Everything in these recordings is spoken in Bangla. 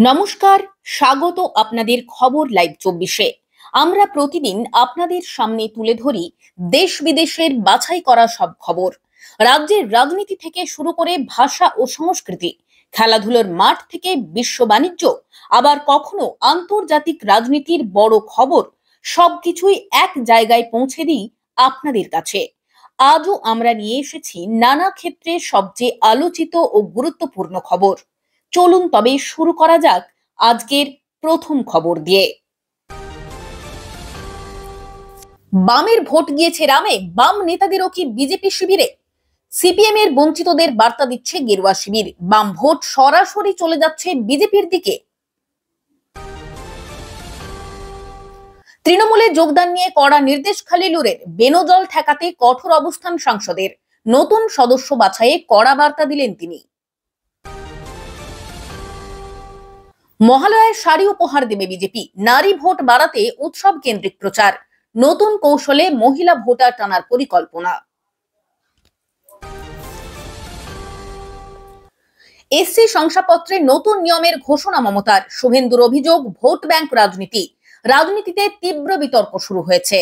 নমস্কার, স্বাগত আপনাদের খবর লাইভ 24-এ। আমরা প্রতিদিন আপনাদের সামনে তুলে ধরি দেশ বিদেশের বাছাই করা সব খবর। রাজ্যের রাজনীতি থেকে শুরু করে ভাষা ও সংস্কৃতি, খেলাধুলার মাঠ থেকে বিশ্ব বাণিজ্য, আবার কখনো আন্তর্জাতিক রাজনীতির বড় খবর, সবকিছুই এক জায়গায় পৌঁছে দিই আপনাদের কাছে। আজও আমরা নিয়ে এসেছি নানা ক্ষেত্রে সবচেয়ে আলোচিত ও গুরুত্বপূর্ণ খবর। চলুন তবে শুরু করা যাক আজকের প্রথম খবর দিয়ে। বামের ভোট গিয়েছে রামে, বাম নেতাদেরও কি বিজেপি শিবিরে? সিপিএম এর বঞ্চিতদের বার্তা দিচ্ছে গেরুয়া শিবির, বাম ভোট সরাসরি চলে যাচ্ছে বিজেপির দিকে। তৃণমূলে যোগদান নিয়ে কড়া নির্দেশ খালিলুরের, বেনজল ঠেকাতে কঠোর অবস্থান সাংসদের, নতুন সদস্য বাছাইয়ে কড়া বার্তা দিলেন তিনি। মহালয়ায় শাড়ি উপহার দেবে বিজেপি, নারী ভোট বাড়াতে উৎসব কেন্দ্রিক প্রচার, নতুন কৌশলে মহিলা ভোটার টানার পরিকল্পনা। এসসি শংসাপত্রে নতুন নিয়মের ঘোষণা মমতার, শুভেন্দুর অভিযোগ ভোট ব্যাংক রাজনীতি, রাজনীতিতে তীব্র বিতর্ক শুরু হয়েছে।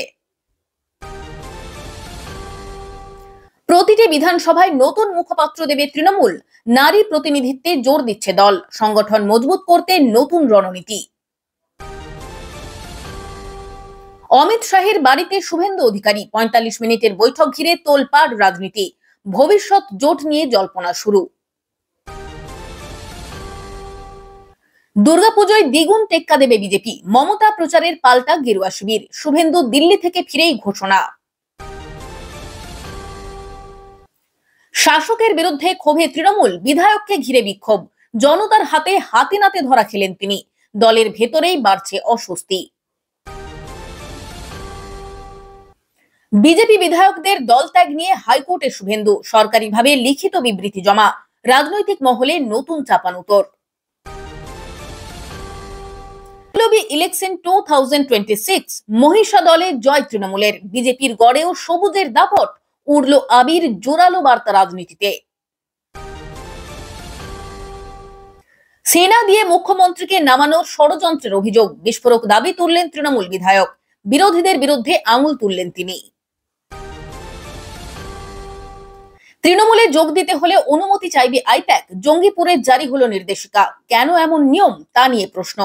প্রতিটি বিধানসভায় নতুন মুখপাত্র দেবে তৃণমূল, নারী প্রতিনিধিত্বে জোর দিচ্ছে দল, সংগঠন মজবুত করতে নতুন রণনীতি। অমিত শাহের বাড়িতে শুভেন্দু অধিকারী, ৪৫ মিনিটের বৈঠক ঘিরে তোলপাড় রাজনীতি, ভবিষ্যৎ জোট নিয়ে জল্পনা শুরু। দুর্গাপুজোয় দ্বিগুণ টেক্কা দেবে বিজেপি, মমতা প্রচারের পাল্টা গেরুয়া শিবির, শুভেন্দু দিল্লি থেকে ফিরেই ঘোষণা। শাসকের বিরুদ্ধে ক্ষোভে তৃণমূল, বিধায়ককে ঘিরে বিক্ষোভ, জনতার হাতে হাতে নাতে ধরা খেলেন তিনি, দলের ভেতরেই বাড়ছে অস্বস্তি। বিজেপি বিধায়কদের দল ত্যাগ নিয়ে হাইকোর্টে শুভেন্দু, সরকারিভাবে লিখিত বিবৃতি জমা, রাজনৈতিক মহলে নতুন চাপানুতর। ইলেকশন 2026, মহিষা দলে জয় তৃণমূলের, বিজেপির গড়েও সবুজের দাপট, উড়ল আবির, জোরালো বার্তা রাজনীতিতে। সেনা দিয়ে মুখ্যমন্ত্রীকে নামানোর ষড়যন্ত্রের অভিযোগ, বিস্ফোরক দাবি তুললেন তৃণমূল বিধায়ক, বিরোধীদের বিরুদ্ধে আঙুল তুললেন তিনি। তৃণমূলে যোগ দিতে হলে অনুমতি চাইবে আইপ্যাক, জঙ্গিপুরে জারি হলো নির্দেশিকা, কেন এমন নিয়ম তা নিয়ে প্রশ্ন।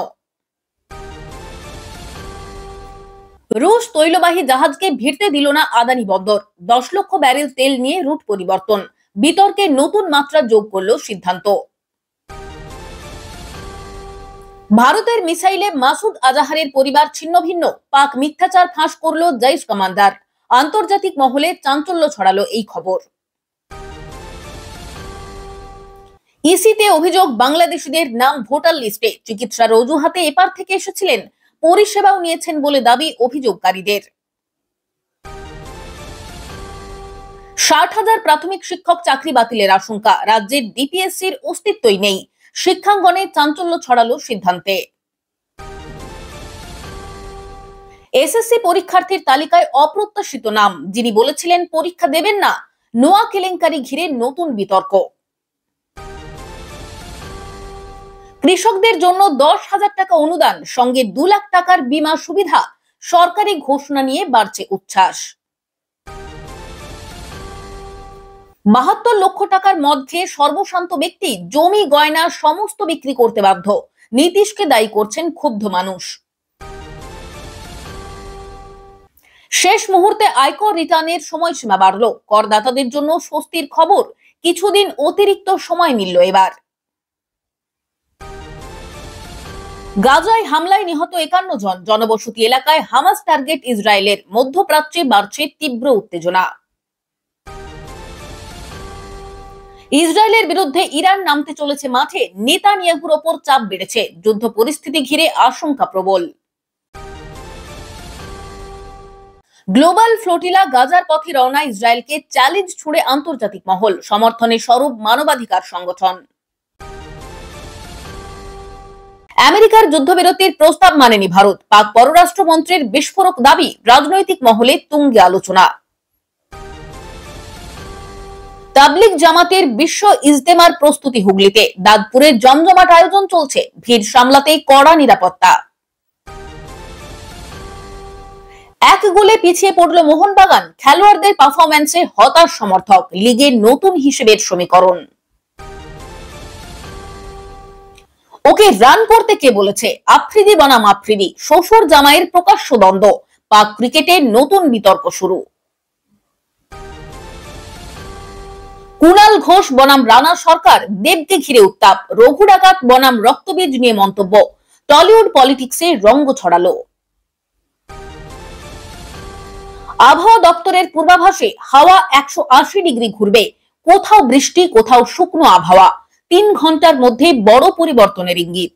রুশ তৈলবাহী জাহাজকে ভিড়তে দিল না আদানি বন্দর, 10 লক্ষ ব্যারেল তেল নিয়ে রুট পরিবর্তন, বিতর্কে নতুন মাত্রা যোগ করল সিদ্ধান্ত। ভারতের মিসাইলে মাসুদ আজাহারের পরিবার ছিন্নভিন্ন, পাক মিথ্যাচার ফাঁস করল জৈশ কমান্ডার, আন্তর্জাতিক মহলে চাঞ্চল্য ছড়ালো এই খবর। ইসিতে অভিযোগ বাংলাদেশিদের নাম ভোটার লিস্টে, চিকিৎসার অজুহাতে এপার থেকে এসেছিলেন, পরিষেবাও নিয়েছেন বলে দাবি অভিযোগকারীদের। 60,000 প্রাথমিক শিক্ষক চাকরি বাতিলের আশঙ্কা, রাজ্যের ডিপিএসসির অস্তিত্বই নেই, শিক্ষাঙ্গনে চাঞ্চল্য ছড়ালো সিদ্ধান্তে। এসএসসি পরীক্ষার্থীর তালিকায় অপ্রত্যাশিত নাম, যিনি বলেছিলেন পরীক্ষা দেবেন না, নোয়া কেলেঙ্কারি ঘিরে নতুন বিতর্ক। কৃষকদের জন্য 10,000 টাকা অনুদান, সঙ্গে 2 লাখ টাকার বীমা সুবিধা, সরকারি ঘোষণা নিয়ে বাড়ছে উচ্ছ্বাস। 72 লক্ষ টাকার মদ খেয়ে সর্বশান্ত ব্যক্তি, জমি গয়না সমস্ত বিক্রি করতে বাধ্য, নীতিশকে দায়ী করছেন ক্ষুব্ধ মানুষ। শেষ মুহূর্তে আয়কর রিটার্নের সময়সীমা বাড়ল, করদাতাদের জন্য স্বস্তির খবর, কিছুদিন অতিরিক্ত সময় মিলল এবার। গাজায় হামলায় নিহত 51 জন, জনবসতি এলাকায় হামাস টার্গেট ইসরায়েলের, মধ্যপ্রাচ্যে বাড়ছে তীব্র উত্তেজনা। ইসরায়েলের বিরুদ্ধে ইরান নামতে চলেছে মাঠে, নেতানিয়াহুর ওপর চাপ বেড়েছে, যুদ্ধ পরিস্থিতি ঘিরে আশঙ্কা প্রবল। গ্লোবাল ফ্লোটিলা গাজার পথে রওনা, ইসরায়েলকে চ্যালেঞ্জ ছুড়ে আন্তর্জাতিক মহল, সমর্থনে সরব মানবাধিকার সংগঠন। আমেরিকার যুদ্ধবিরতির প্রস্তাব মানেনি ভারত, পাক পররাষ্ট্রমন্ত্রীর বিস্ফোরক দাবি, রাজনৈতিক মহলে তুঙ্গে আলোচনা। তাবলিগ জামাতের বিশ্ব ইজতেমার প্রস্তুতি হুগলিতে। দাঁতপুরের জমজমাট আয়োজন চলছে, ভিড় সামলাতে কড়া নিরাপত্তা। এক গোলে পিছিয়ে পড়ল মোহনবাগান, খেলোয়াড়দের পারফরম্যান্সে হতাশ সমর্থক, লিগের নতুন হিসেবের সমীকরণ। ওকে রান করতে কে বলেছে? আফ্রিদি বনাম আফ্রিদি, শ্বশুর জামাইয়ের প্রকাশ্য দ্বন্দ্ব, পাক ক্রিকেটে নতুন বিতর্ক শুরু। কুণাল ঘোষ বনাম রানা সরকার, দেবকে ঘিরে উত্তাপ, রঘু ডাকাত বনাম রক্তবীজ নিয়ে মন্তব্য, টলিউড পলিটিক্সে রঙ্গ ছড়ালো। আবহাওয়া দপ্তরের পূর্বাভাসে হাওয়া 180 ডিগ্রি ঘুরবে, কোথাও বৃষ্টি কোথাও শুকনো আবহাওয়া, 3 ঘন্টার মধ্যে বড় পরিবর্তনের ইঙ্গিত।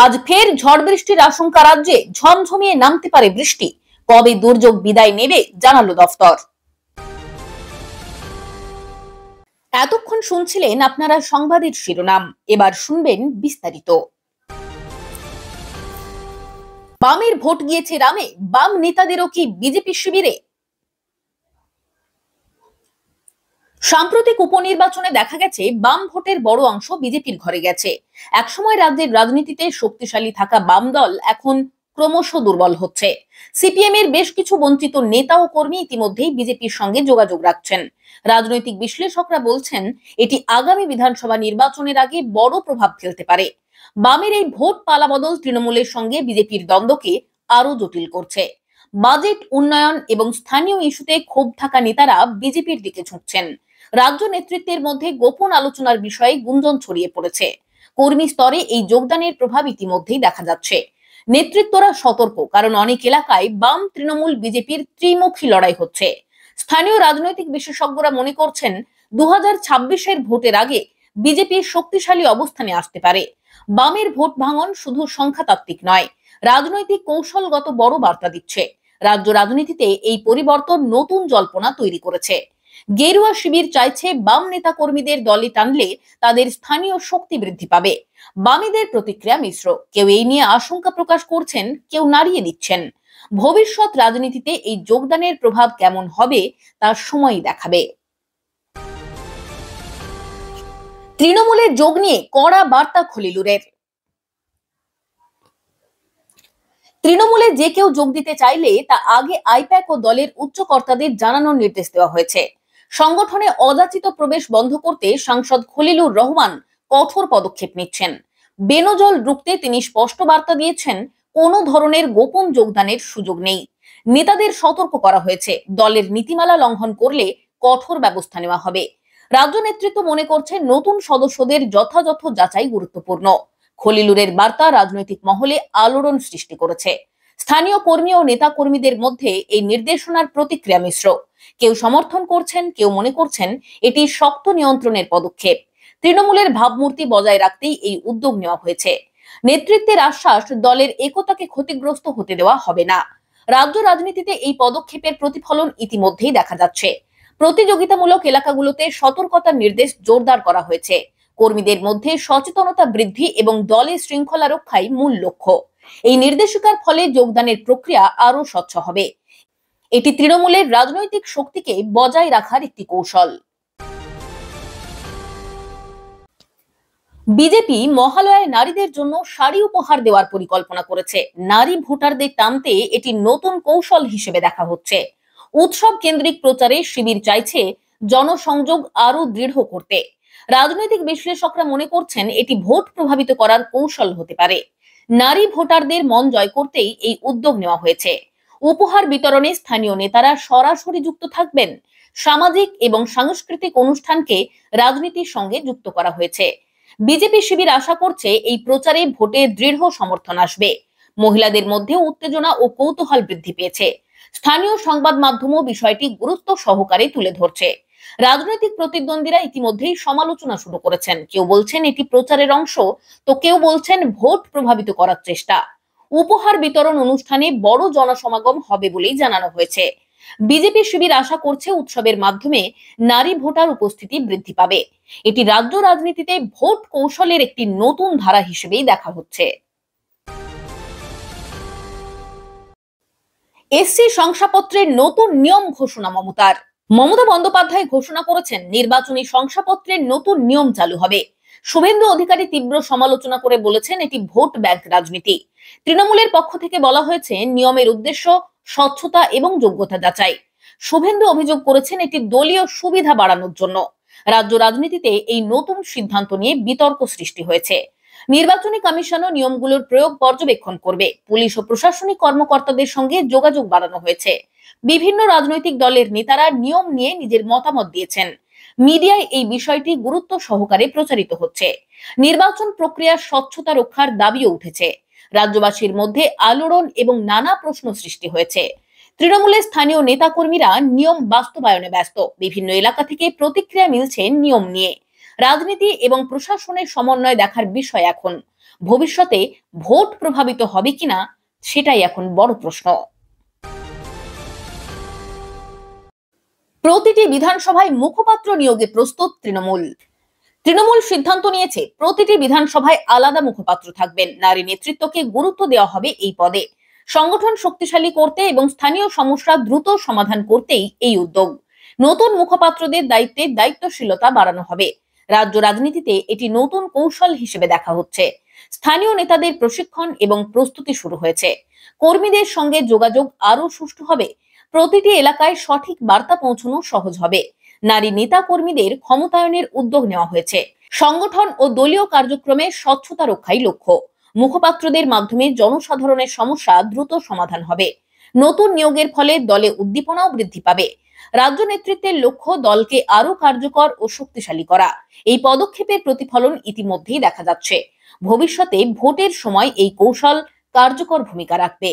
আজ ফের ঝড় বৃষ্টির আশঙ্কা রাজ্যে, ঝমঝমিয়ে নামতে পারে বৃষ্টি, কবে দুর্যোগ বিদায় নেবে জানালো দফতর। এতক্ষণ শুনছিলেন আপনারা সংবাদের শিরোনাম, এবার শুনবেন বিস্তারিত। বামের ভোট গিয়েছে রামে, বাম নেতাদেরও কি বিজেপি শিবিরে? সাম্প্রতিক উপনির্বাচনে দেখা গেছে বাম ভোটের বড় অংশ বিজেপির ঘরে গেছে। একসময় রাজ্যের রাজনীতিতে শক্তিশালী থাকা বাম দল এখন ক্রমশ দুর্বল হচ্ছে। সিপিএম এর বেশ কিছু বঞ্চিত নেতা ও কর্মী ইতিমধ্যেই বিজেপির সঙ্গে যোগাযোগ রাখছেন। রাজনৈতিক বিশ্লেষকরা বলছেন এটি আগামী বিধানসভা নির্বাচনের আগে বড় প্রভাব ফেলতে পারে। বামের এই ভোট পালাবদল তৃণমূলের সঙ্গে বিজেপির দ্বন্দ্বকে আরো জটিল করছে। বাজেট, উন্নয়ন এবং স্থানীয় ইস্যুতে ক্ষোভ থাকা নেতারা বিজেপির দিকে ঝুঁকছেন। রাজ্য নেতৃত্বের মধ্যে গোপন আলোচনার বিষয়ে গুঞ্জন ছড়িয়ে পড়েছে। কর্মী স্তরে এই যোগদানের প্রভাব ইতিমধ্যেই দেখা যাচ্ছে। নেতৃত্বরা সতর্ক, কারণ অনেক এলাকায় বাম তৃণমূল বিজেপির ত্রিমুখী লড়াই হচ্ছে। স্থানীয় রাজনৈতিক বিশেষজ্ঞরা মনে করছেন 2026-এর ভোটের আগে বিজেপি শক্তিশালী অবস্থানে আসতে পারে। বামের ভোট ভাঙন শুধু সংখ্যাতাত্ত্বিক নয়, রাজনৈতিক কৌশলগত বড় বার্তা দিচ্ছে। রাজ্য রাজনীতিতে এই পরিবর্তন নতুন জল্পনা তৈরি করেছে। গেরুয়া শিবির চাইছে বাম নেতা কর্মীদের দলে টানলে তাদের স্থানীয় শক্তি বৃদ্ধি পাবে। বামীদের প্রতিক্রিয়া মিশ্র, কেউ এই নিয়ে আশঙ্কা প্রকাশ করছেন, কেউ নাড়িয়ে দিচ্ছেন। ভবিষ্যৎ রাজনীতিতে এই যোগদানের প্রভাব কেমন হবে তা সময়ই দেখাবে। তৃণমূলের যোগ নিয়ে কড়া বার্তা খলিলুরের। তৃণমূলে যে কেউ যোগ দিতে চাইলে তা আগে আইপ্যাক ও দলের উচ্চ কর্তাদের জানানোর নির্দেশ দেওয়া হয়েছে। সংগঠনে অযাচিত প্রবেশ বন্ধ করতে সাংসদ খলিলুর রহমান কঠোর পদক্ষেপ নিচ্ছেন। বেনজল রুখতে তিনি স্পষ্ট বার্তা দিয়েছেন, কোনো ধরনের গোপন যোগদানের সুযোগ নেই। নেতাদের সতর্ক করা হয়েছে, দলের নীতিমালা লঙ্ঘন করলে কঠোর ব্যবস্থা নেওয়া হবে। রাজ্য নেতৃত্ব মনে করছে নতুন সদস্যদের যথাযথ যাচাই গুরুত্বপূর্ণ। খলিলুরের বার্তা রাজনৈতিক মহলে আলোড়ন সৃষ্টি করেছে। স্থানীয় কর্মী ও নেতা কর্মীদের মধ্যে এই নির্দেশনার প্রতিক্রিয়া মিশ্র। কেউ সমর্থন করছেন, কেউ মনে করছেন এটি শক্ত নিয়ন্ত্রণের পদক্ষেপ। তৃণমূলের ভাবমূর্তি বজায় রাখতেই এই উদ্যোগ নেওয়া হয়েছে। নেতৃত্বের আশ্বাস, দলের একতাকে ক্ষতিগ্রস্ত হতে দেওয়া হবে না। রাজ্য রাজনীতিতে এই পদক্ষেপের প্রতিফলন ইতিমধ্যেই দেখা যাচ্ছে। প্রতিযোগিতামূলক এলাকাগুলোতে সতর্কতার নির্দেশ জোরদার করা হয়েছে। কর্মীদের মধ্যে সচেতনতা বৃদ্ধি এবং দলের শৃঙ্খলা রক্ষাই মূল লক্ষ্য। এই নির্দেশিকার ফলে যোগদানের প্রক্রিয়া আরো স্বচ্ছ হবে। এটি তৃণমূলের রাজনৈতিক শক্তিকে বজায় রাখার একটি কৌশল। বিজেপি মহালয়ায় নারীদের জন্য শাড়ি উপহার দেওয়ার পরিকল্পনা করেছে। নারী ভোটারদের টানতে এটি নতুন কৌশল হিসেবে দেখা হচ্ছে। উৎসব কেন্দ্রিক প্রচারে শিবির চাইছে জনসংযোগ আরো দৃঢ় করতে। রাজনৈতিক বিশ্লেষকরা মনে করছেন এটি ভোট প্রভাবিত করার কৌশল হতে পারে। নারী ভোটারদের মন জয় করতেই এই উদ্যোগ নেওয়া হয়েছে। উপহার বিতরণে স্থানীয় নেতারা সরাসরি যুক্ত থাকবেন। সামাজিক এবং সাংস্কৃতিক অনুষ্ঠানকে রাজনীতির সঙ্গে যুক্ত করা হয়েছে। বিজেপি শিবির আশা করছে এই প্রচারে ভোটে দৃঢ় সমর্থন আসবে। মহিলাদের মধ্যে উত্তেজনা ও কৌতূহল বৃদ্ধি পেয়েছে। স্থানীয় সংবাদ মাধ্যমও বিষয়টি গুরুত্ব সহকারে তুলে ধরছে। রাজনৈতিক প্রতিদ্বন্দ্বীরা ইতিমধ্যেই সমালোচনা শুরু করেছেন। কেউ বলছেন এটি প্রচারের অংশ, তো কেউ বলছেন ভোট প্রভাবিত করার চেষ্টা। উপহার বিতরণ অনুষ্ঠানে বড় জনসমাগম হবে বলেই জানানো হয়েছে। বিজেপি শিবির আশা করছে উৎসবের মাধ্যমে নারী ভোটার উপস্থিতি বৃদ্ধি পাবে। এটি রাজ্য রাজনীতিতে ভোট কৌশলের একটি নতুন ধারা হিসেবেই দেখা হচ্ছে। এসসি শংসাপত্রের নতুন নিয়ম ঘোষণা মমতার। মমতা বন্দ্যোপাধ্যায় ঘোষণা করেছেন নির্বাচনী শংসাপত্রের নতুন নিয়ম চালু হবে। শুভেন্দু অধিকারী তীব্র সমালোচনা করে বলেছেন এটি ভোট ব্যাংক রাজনীতি। তৃণমূলের পক্ষ থেকে বলা হয়েছে নিয়মের উদ্দেশ্য স্বচ্ছতা এবং যোগ্যতা যাচাই। শুভেন্দু অভিযোগ করেছেন এটি দলীয় সুবিধা বাড়ানোর জন্য। রাজ্য রাজনীতিতে এই নতুন সিদ্ধান্ত নিয়ে বিতর্ক সৃষ্টি হয়েছে। নির্বাচনী কমিশনও নিয়মগুলোর প্রয়োগ পর্যবেক্ষণ করবে। পুলিশ ও প্রশাসনিক কর্মকর্তাদের সঙ্গে যোগাযোগ বাড়ানো হয়েছে। বিভিন্ন রাজনৈতিক দলের নেতারা নিয়ম নিয়ে নিজের মতামত দিয়েছেন। মিডিয়ায় এই বিষয়টি গুরুত্ব সহকারে প্রচারিত হচ্ছে। নির্বাচন প্রক্রিয়ার স্বচ্ছতা রক্ষার দাবিও উঠেছে। রাজ্যবাসীর মধ্যে আলোড়ন এবং নানা প্রশ্ন সৃষ্টি হয়েছে। তৃণমূলের স্থানীয় নেতাকর্মীরা নিয়ম বাস্তবায়নে ব্যস্ত। বিভিন্ন এলাকা থেকে প্রতিক্রিয়া মিলছে নিয়ম নিয়ে। রাজনীতি এবং প্রশাসনের সমন্বয় দেখার বিষয় এখন। ভবিষ্যতে ভোট প্রভাবিত হবে কিনা সেটাই এখন বড় প্রশ্ন। প্রতিটি বিধানসভায় মুখপাত্র নিয়োগে প্রস্তুত তৃণমূল। তৃণমূল সিদ্ধান্ত নিয়েছে প্রতিটি বিধানসভায় আলাদা মুখপাত্র থাকবেন। নারী নেতৃত্বকে গুরুত্ব দেওয়া হবে এই পদে। সংগঠন শক্তিশালী করতে এবং স্থানীয় সমস্যা দ্রুত সমাধান করতেই এই উদ্যোগ। নতুন মুখপাত্রদের দায়িত্বে দায়িত্বশীলতা বাড়ানো হবে। রাজ্য রাজনীতিতে এটি নতুন কৌশল হিসেবে দেখা হচ্ছে। স্থানীয় নেতাদের প্রশিক্ষণ এবং প্রস্তুতি শুরু হয়েছে। কর্মীদের সঙ্গে যোগাযোগ আরো সুষ্ঠু হবে। প্রতিটি এলাকায় সঠিক বার্তা পৌঁছানো সহজ হবে। নারী নেতা কর্মীদের ক্ষমতায়নের উদ্যোগ নেওয়া হয়েছে। সংগঠন ও দলীয় কার্যক্রমে স্বচ্ছতা রক্ষাই লক্ষ্য। মুখপাত্রদের মাধ্যমে জনসাধারণের সমস্যা দ্রুত সমাধান হবে। নতুন নিয়োগের ফলে দলে উদ্দীপনাও বৃদ্ধি পাবে। রাজ্য নেতৃত্বের লক্ষ্য দলকে আরো কার্যকর ও শক্তিশালী করা। এই পদক্ষেপের প্রতিফলন ইতিমধ্যেই দেখা যাচ্ছে। ভবিষ্যতে ভোটের সময় এই কৌশল কার্যকর ভূমিকা রাখবে।